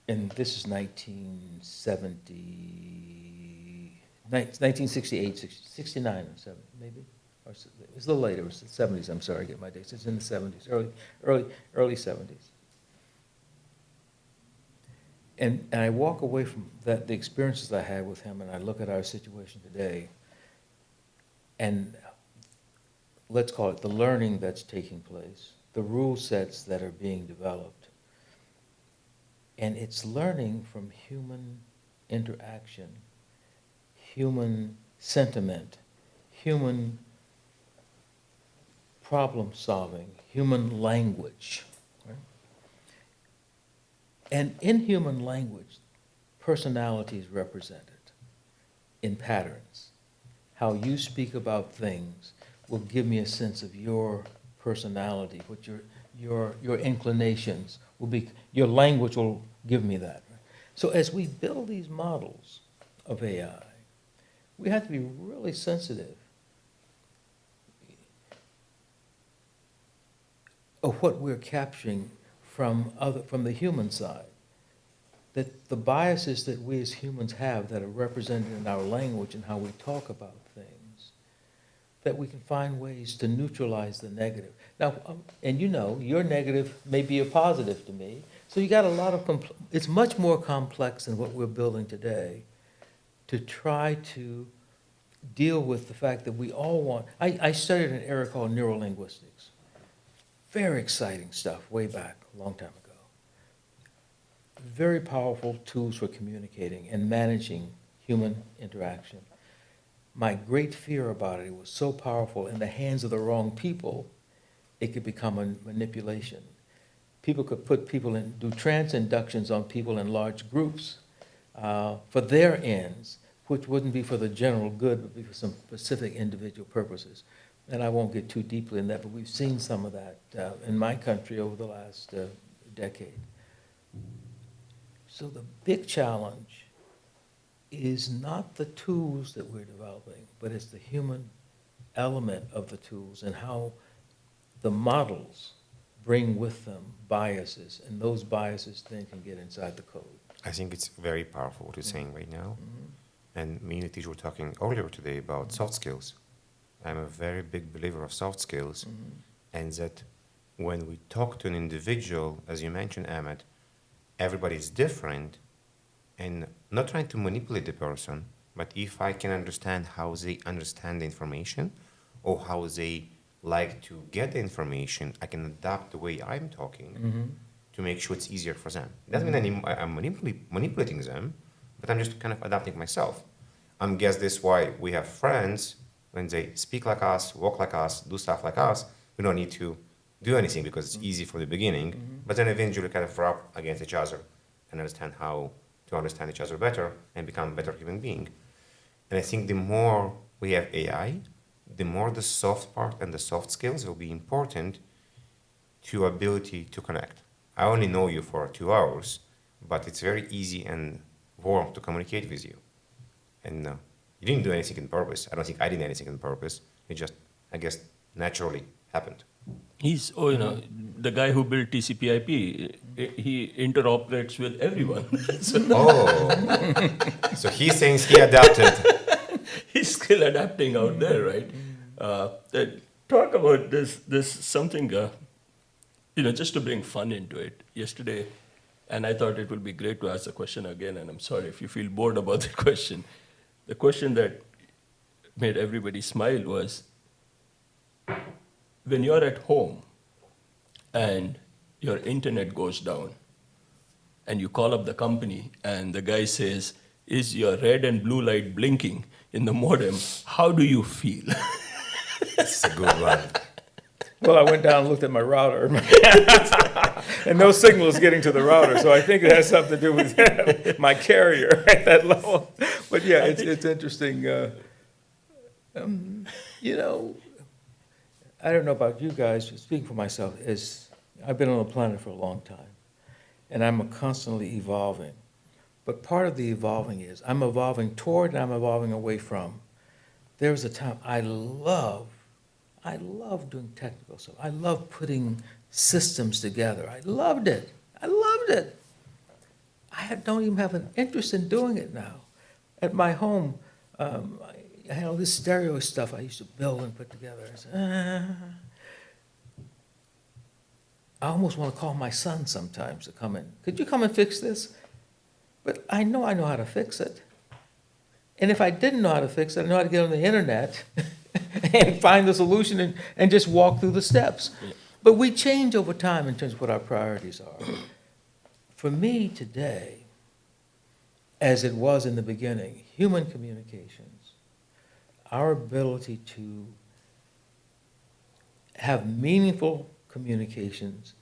And this is 1968, 69 or 7, maybe? Or it was a little later, it was the 70s, I'm sorry, I get my dates. It's in the 70s, early 70s. And I walk away from the experiences I had with him, and I look at our situation today, and let's call it the learning that's taking place, the rule sets that are being developed. And it's learning from human interaction, human sentiment, human problem solving, human language. Right? And in human language, personality is represented in patterns. How you speak about things will give me a sense of your personality, what your inclinations will be. Your language will give me that. So as we build these models of AI, we have to be really sensitive of what we're capturing from the human side. That the biases that we as humans have that are represented in our language and how we talk about things, that we can find ways to neutralize the negative. Now, and you know, your negative may be a positive to me, so you got a lot of, it's much more complex than what we're building today to try to deal with the fact that we all want, I studied an area called neurolinguistics. Very exciting stuff way back, a long time ago. Very powerful tools for communicating and managing human interaction. My great fear about it was so powerful in the hands of the wrong people, it could become a manipulation. People could put people in, do trance inductions on people in large groups for their ends, which wouldn't be for the general good, but be for some specific individual purposes. And I won't get too deeply in that, but we've seen some of that in my country over the last decade. So the big challenge is not the tools that we're developing, but it's the human element of the tools and how the models bring with them biases, and those biases then can get inside the code. I think it's very powerful what you're saying right now. And me and Nitish were talking earlier today about soft skills. I'm a very big believer of soft skills, and that when we talk to an individual, as you mentioned, Emmett, everybody's different, and not trying to manipulate the person, but if I can understand how they understand the information or how they like to get the information, I can adapt the way I'm talking to make sure it's easier for them. It doesn't mean I'm manipulating them, but I'm just kind of adapting myself. Guess this why we have friends, when they speak like us, walk like us, do stuff like us, we don't need to do anything because it's easy from the beginning, but then eventually kind of rub against each other and understand how to understand each other better and become a better human being. And I think the more we have AI, the more the soft part and the soft skills will be important to ability to connect. I only know you for 2 hours, but it's very easy and warm to communicate with you. And You didn't do anything on purpose. I don't think I did anything on purpose. It just, I guess, naturally happened. He's, the guy who built TCP/IP. He interoperates with everyone. So So he thinks he adapted. he's still adapting out there, right? Talk about this something, just to bring fun into it. Yesterday, and I thought it would be great to ask the question again, and I'm sorry if you feel bored about the question. The question that made everybody smile was, when you're at home and your internet goes down and you call up the company and the guy says, is your red and blue light blinking in the modem, how do you feel? That's a good one. Well, I went down and looked at my router, and no signal is getting to the router, so I think it has something to do with my carrier at that level. But yeah, it's interesting. I don't know about you guys, but speaking for myself, I've been on the planet for a long time, and I'm constantly evolving. But part of the evolving is I'm evolving toward and I'm evolving away from. There was a time I love doing technical stuff. I love putting systems together. I loved it. I don't even have an interest in doing it now. At my home, I had all this stereo stuff I used to build and put together. I said, I almost want to call my son sometimes to come in. Could you come and fix this? But I know how to fix it. And if I didn't know how to fix it, I know how to get on the internet and find the solution and just walk through the steps. Yeah. But we change over time in terms of what our priorities are. For me today, as it was in the beginning, human communications, our ability to have meaningful communications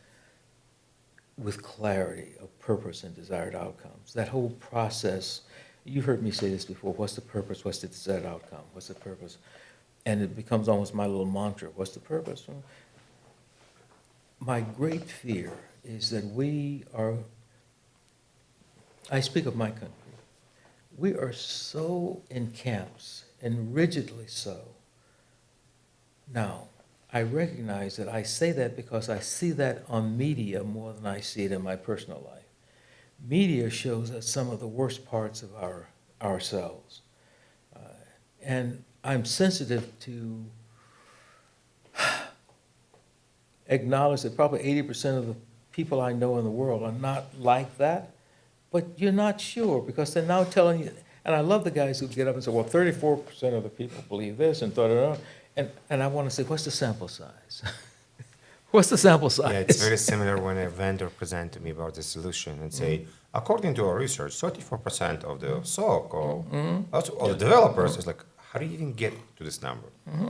with clarity of purpose and desired outcomes. That whole process, you heard me say this before, what's the purpose, what's the desired outcome, what's the purpose? And it becomes almost my little mantra, what's the purpose? My great fear is that I speak of my country, we are so in camps, and rigidly so. Now, I recognize that I say that because I see that on media more than I see it in my personal life. Media shows us some of the worst parts of ourselves. And I'm sensitive to acknowledge that probably 80% of the people I know in the world are not like that, but you're not sure because they're now telling you, and I love the guys who get up and say, well, 34% of the people believe this and da-da-da. And I want to say, what's the sample size? What's the sample size? Yeah, it's very similar when a vendor presents to me about the solution and say, according to our research, 34% of the SOC or the developers is like, how do you even get to this number?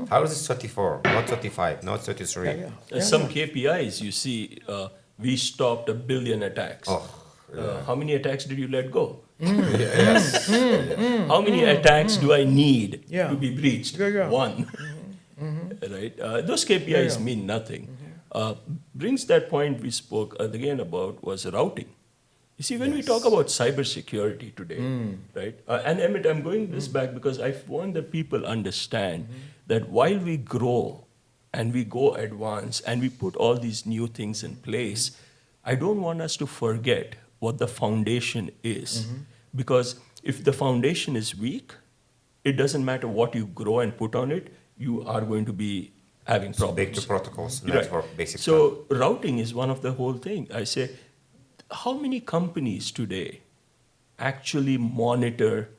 How is it 34, not 35, not 33? Some KPIs you see, we stopped 1 billion attacks. How many attacks did you let go? Yes. How many attacks do I need to be breached? One. Right? Those KPIs mean nothing. Brings that point we spoke again about was routing. You see, when we talk about cybersecurity today, right? And Emmit, I'm going this back because I want that people understand that while we grow and we go advance and we put all these new things in place, I don't want us to forget what the foundation is. Because if the foundation is weak, it doesn't matter what you grow and put on it, you are going to be having problems. Big to protocols, network, basic So routing is one of the whole thing. I say, how many companies today actually monitor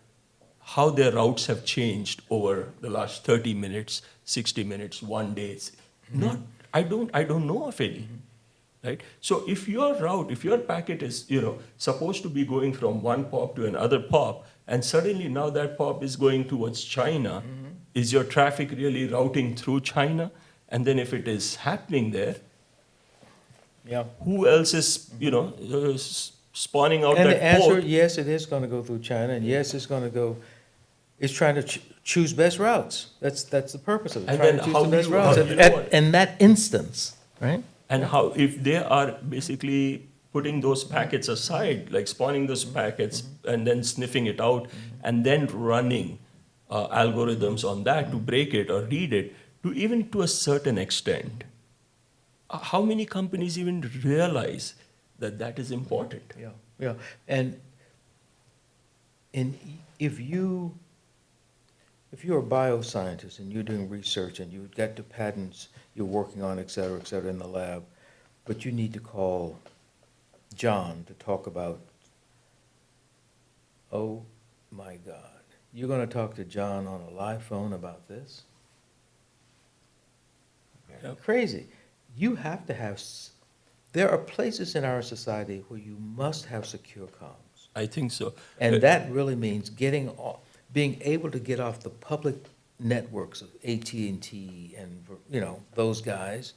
how their routes have changed over the last 30 minutes, 60 minutes, 1 day? I don't know of any. Right? So if your route, if your packet is, supposed to be going from one POP to another POP, and suddenly now that POP is going towards China, is your traffic really routing through China? And then if it is happening there, who else is, spawning out and that the answer, port? yes, it is going to go through China, and yes, it's going to go. It's trying to choose best routes. That's the purpose of it. And trying then to choose how the best you- routes how you know what? in that instance, right? And how, if they are basically putting those packets aside, like spawning those packets and then sniffing it out and then running algorithms on that to break it or read it, to even to a certain extent. How many companies even realize that that is important? Yeah, yeah. And if you're a bioscientist and you're doing research and you've got the patents you're working on, et cetera, in the lab, but you need to call John to talk about, oh my God, you're going to talk to John on a live phone about this? Yeah. Crazy. You have to have, there are places in our society where you must have secure comms. I think so. And that really means being able to get off the public networks of AT&T and, those guys,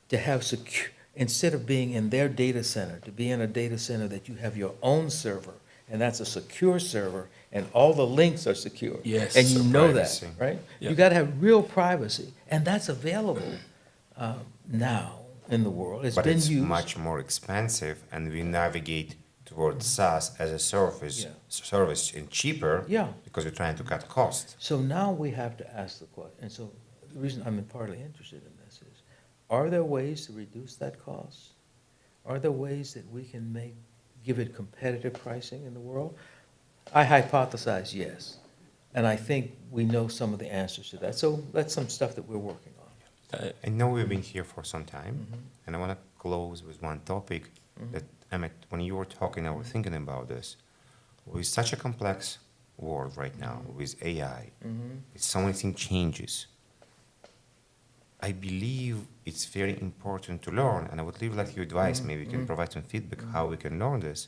to have instead of being in their data center, to be in a data center that you have your own server, and that's a secure server, and all the links are secure. Yes. And you know Privacy. that, right? Yeah. You got to have real privacy, and that's available now in the world. It's But been it's used. much more expensive, and we navigate towards SaaS as a service, Yeah. service and cheaper. Yeah. Because we're trying to cut cost. So now we have to ask the question, and so the reason I'm partly interested in this is, are there ways to reduce that cost? Are there ways that we can give it competitive pricing in the world? I hypothesize yes, and I think we know some of the answers to that. So that's some stuff that we're working on. I know we've been here for some time, Mm-hmm. and I want to close with one topic that, Emmett, when you were talking, I was thinking about this. With such a complex world right now, with AI, with so many things changes, I believe it's very important to learn, and I would really like your advice, maybe you can provide some feedback how we can learn this,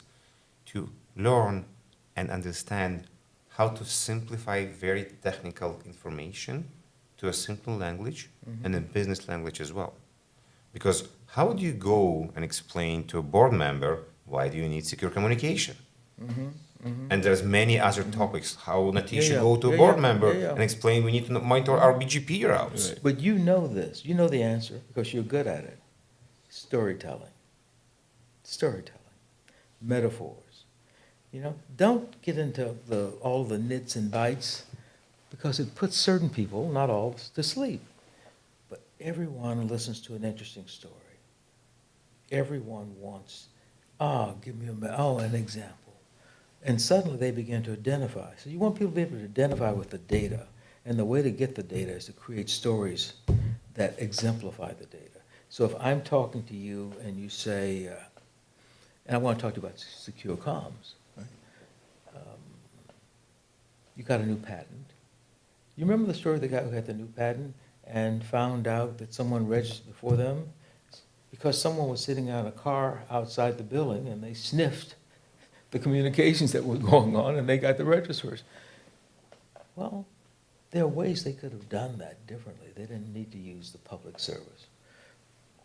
to learn and understand how to simplify very technical information to a simple language and a business language as well. Because how do you go and explain to a board member, why do you need secure communication? And there's many other topics. How Natish should go to a board member and explain we need to monitor our BGP routes. Right. But you know this, you know the answer, because you're good at it. Storytelling. Storytelling. Metaphors. Don't get into all the nits and bites, because it puts certain people, not all, to sleep. But everyone listens to an interesting story. Everyone wants, give me an example. And suddenly they begin to identify. So you want people to be able to identify with the data. And the way to get the data is to create stories that exemplify the data. So if I'm talking to you and you say, and I want to talk to you about secure comms, right? You got a new patent. You remember the story of the guy who had the new patent and found out that someone registered before them? Because someone was sitting in a car outside the building and they sniffed the communications that were going on and they got the registers. Well, there are ways they could have done that differently. They didn't need to use the public service.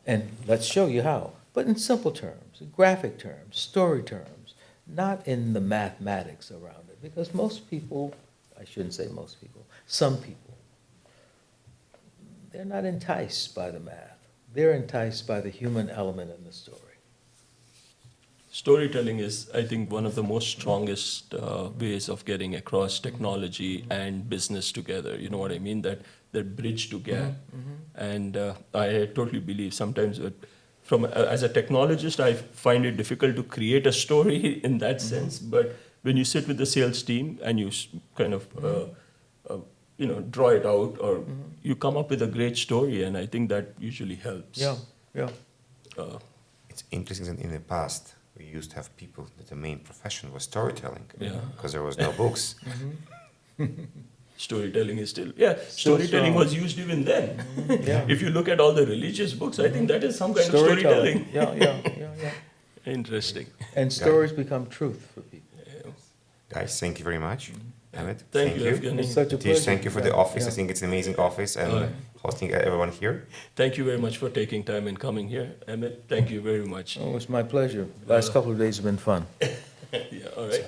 And let's show you how. But in simple terms, in graphic terms, story terms, not in the mathematics around it. Because most people, I shouldn't say most people, some people, they're not enticed by the math. They're enticed by the human element in the story. Storytelling is, I think, one of the most strongest ways of getting across technology and business together. You know what I mean? That bridge to gap. And I totally believe sometimes as a technologist, I find it difficult to create a story in that sense. But when you sit with the sales team and you kind of draw it out, or you come up with a great story, and I think that usually helps. Yeah. It's interesting that in the past, we used to have people that the main profession was storytelling. Yeah. Because there was no books. Storytelling is still Still storytelling strong. was used even then. Yeah. If you look at all the religious books, I think that is some kind of storytelling. Yeah. Interesting. And stories become truth for people. Guys, thank you very much. Emmett, Thank you, Evgeny. It's such a Natish, pleasure. thank you for the office. I think it's an amazing office and hosting everyone here. Thank you very much for taking time and coming here. Emmett, thank you very much. Oh, it's my pleasure. Last couple of days have been fun. Yeah, all right.